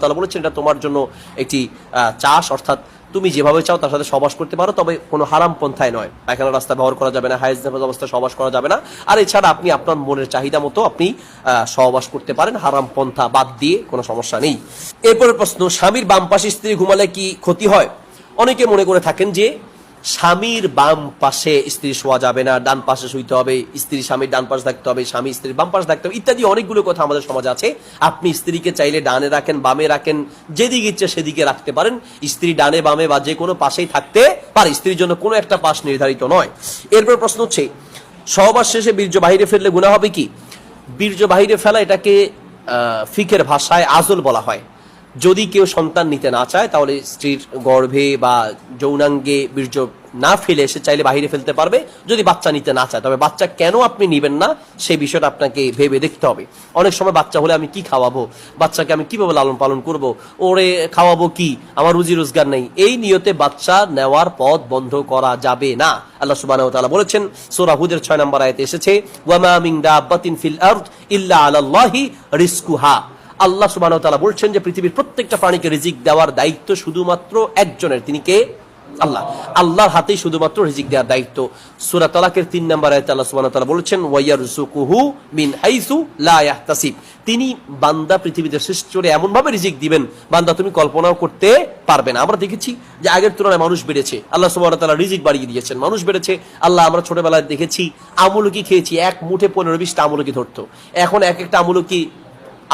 তাআলা বলেছেন এটা তোমার জন্য একটি চাষ, অর্থাৎ তুমি যেভাবে চাও তার সাথে সহবাস করতে পারো, তবে কোনো হারাম পন্থায় নয়। পায়খানা রাস্তা ব্যবহার করা যাবে না, হায়েজ নামাজ অবস্থায় সহবাস করা যাবে না। আর এছাড়া আপনি আপনার মনের চাহিদা মতো আপনি সহবাস করতে পারেন, হারাম পন্থা বাদ দিয়ে কোনো সমস্যা নেই। এরপরের প্রশ্ন, স্বামীর বাম পাশে স্ত্রী ঘুমালে কি ক্ষতি হয়? অনেকে মনে করে থাকেন যে স্বামীর বাম পাশে স্ত্রী শোয়া যাবে না, ডান পাশে শুইতে হবে, স্ত্রী স্বামীর ডান পাশে থাকতে হবে, স্বামী স্ত্রীর বাম পাশে থাকতে হবে, ইত্যাদি অনেকগুলো কথা আমাদের সমাজে আছে। আপনি স্ত্রীকে চাইলে ডানে রাখেন, বামে রাখেন, যেদিকে ইচ্ছে সেদিকে রাখতে পারেন। স্ত্রী ডানে বামে বা যে কোনো পাশেই থাকতে পারে, স্ত্রীর জন্য কোনো একটা পাশ নির্ধারিত নয়। এরপর প্রশ্ন হচ্ছে, সহবাস শেষে বীর্য বাহিরে ফেললে গুনাহ হবে কি? বীর্য বাহিরে ফেলা, এটাকে ফিকের ভাষায় আজল বলা হয়। যদি কেউ সন্তান নিতে না চায় তাহলে স্ত্রীর গর্ভে বা যৌনাঙ্গে বীর্য না ফেলে সে চাইলে বাহিরে ফেলতে পারবে, যদি বাচ্চা নিতে না চায়। তবে বাচ্চা কেন আপনি নিবেন না সেই বিষয়টা আপনাকে ভেবে দেখতে হবে। অনেক সময় বাচ্চা হলে আমি কি খাওয়াবো, বাচ্চাকে আমি কিভাবে লালন পালন করব, ওরে খাওয়াবো কি, আমার রুজি রোজগার নেই, এই নিয়তে বাচ্চা নেওয়ার পথ বন্ধ করা যাবে না। আল্লাহ সুবহানাহু ওয়া তাআলা বলেছেন, সূরা হুদের 6 নম্বর আয়াতে এসেছে, ওয়া মা মিন দাব্বাতিন ফিল আরদ ইল্লা আলাল্লাহি রিজকুহা। আল্লাহ সুবহানাহু ওয়া তাআলা বলছেন যে পৃথিবীর প্রত্যেকটা প্রাণীকে রিজিক দেওয়ার দায়িত্ব শুধুমাত্র একজনের, তিনি কে? আল্লাহ। আল্লাহর হাতেই শুধুমাত্র রিজিক দেওয়ার দায়িত্ব। সূরা তালাকের 3 নম্বর আয়াতে আল্লাহ সুবহানাহু ওয়া তাআলা বলেছেন, ওয়া ইয়ারযুকুহু মিন হাইসু লা ইয়াহতাসিব। তিনি বান্দা পৃথিবীতে সৃষ্টি করে এমন ভাবে রিজিক দিবেন বান্দা তুমি কল্পনাও করতে পারবে না। আমরা দেখেছি যে আগের তুলনায় মানুষ বেড়েছে, আল্লাহ সুবহানাহু ওয়া তাআলা রিজিক বাড়িয়ে দিয়েছেন, মানুষ বেড়েছে। আল্লাহ, আমরা ছোটবেলায় দেখেছি আমলকি খেয়েছি, এক মুঠে 15-20টা আমলকি ধরতো, এখন এক একটা আমলকি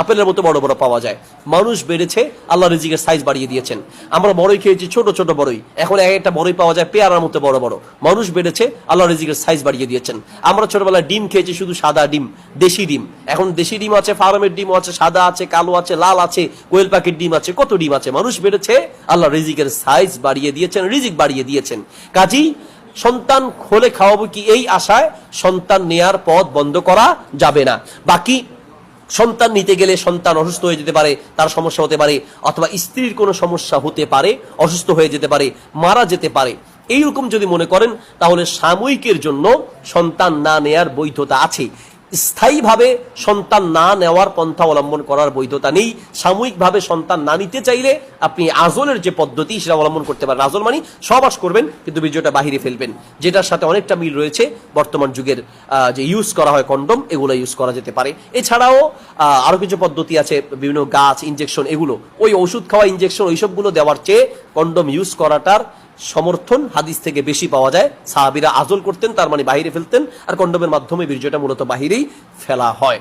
আপেলের মতো বড় বড় পাওয়া যায়। মানুষ বেড়েছে, আল্লাহ রিজিকের সাইজ বাড়িয়ে দিয়েছেন। আমরা বড়ই খেয়েছি, ছোট ছোট বড়ই, এখন এক একটা বড়ই পাওয়া যায় পেয়ারার মতো বড় বড়। মানুষ বেড়েছে, আল্লাহ রিজিকের সাইজ বাড়িয়ে দিয়েছেন। আমরা ছোটবেলায় ডিম খেয়েছি, শুধু সাদা ডিম, দেশি ডিম। এখন দেশি ডিম আছে, ফার্মের ডিম আছে, সাদা আছে, কালো আছে, লাল আছে, কোয়েল পাখির ডিম আছে, কত ডিম আছে। মানুষ বেড়েছে, আল্লাহ রিজিকের সাইজ বাড়িয়ে দিয়েছেন, রিজিক বাড়িয়ে দিয়েছেন। কাজেই সন্তান হলে খাওয়াবো কি, এই আশায় সন্তান নেয়ার পথ বন্ধ করা যাবে না। বাকি সন্তান নিতে গেলে সন্তান অসুস্থ হয়ে যেতে পারে, তার সমস্যা হতে পারে, অথবা স্ত্রীর কোনো সমস্যা হতে পারে, অসুস্থ হয়ে যেতে পারে, মারা যেতে পারে। এইরকম যদি মনে করেন তাহলে সাময়িকের জন্য সন্তান না নেয়ার বৈধতা আছে। স্থায়ীভাবে সন্তান না নেওয়ার পন্থা অবলম্বন করার বৈধতা নেই। সাময়িকভাবে সন্তান না নিতে চাইলে আপনি আজলের যে পদ্ধতি সেটা অবলম্বন করতে পারেন। আজল মানে সহবাস করবেন কিন্তু বীর্যটা বাহিরে ফেলবেন, যেটার সাথে অনেকটা মিল রয়েছে বর্তমান যুগের যে ইউজ করা হয় কন্ডম, এগুলো ইউজ করা যেতে পারে। এছাড়াও আরো কিছু পদ্ধতি আছে, বিভিন্ন গাছ, ইনজেকশন, এগুলো ওই ওষুধ খাওয়া ইনজেকশন ওইসবগুলো দেওয়ার চেয়ে কন্ডম ইউজ করাটার সমর্থন হাদিস থেকে বেশি পাওয়া যায়। সাহাবীরা আজল করতেন, তার মানে বাহিরে ফেলতেন, আর কন্ডমের মাধ্যমে বীর্যটা মূলত বাহিরেই ফেলা হয়।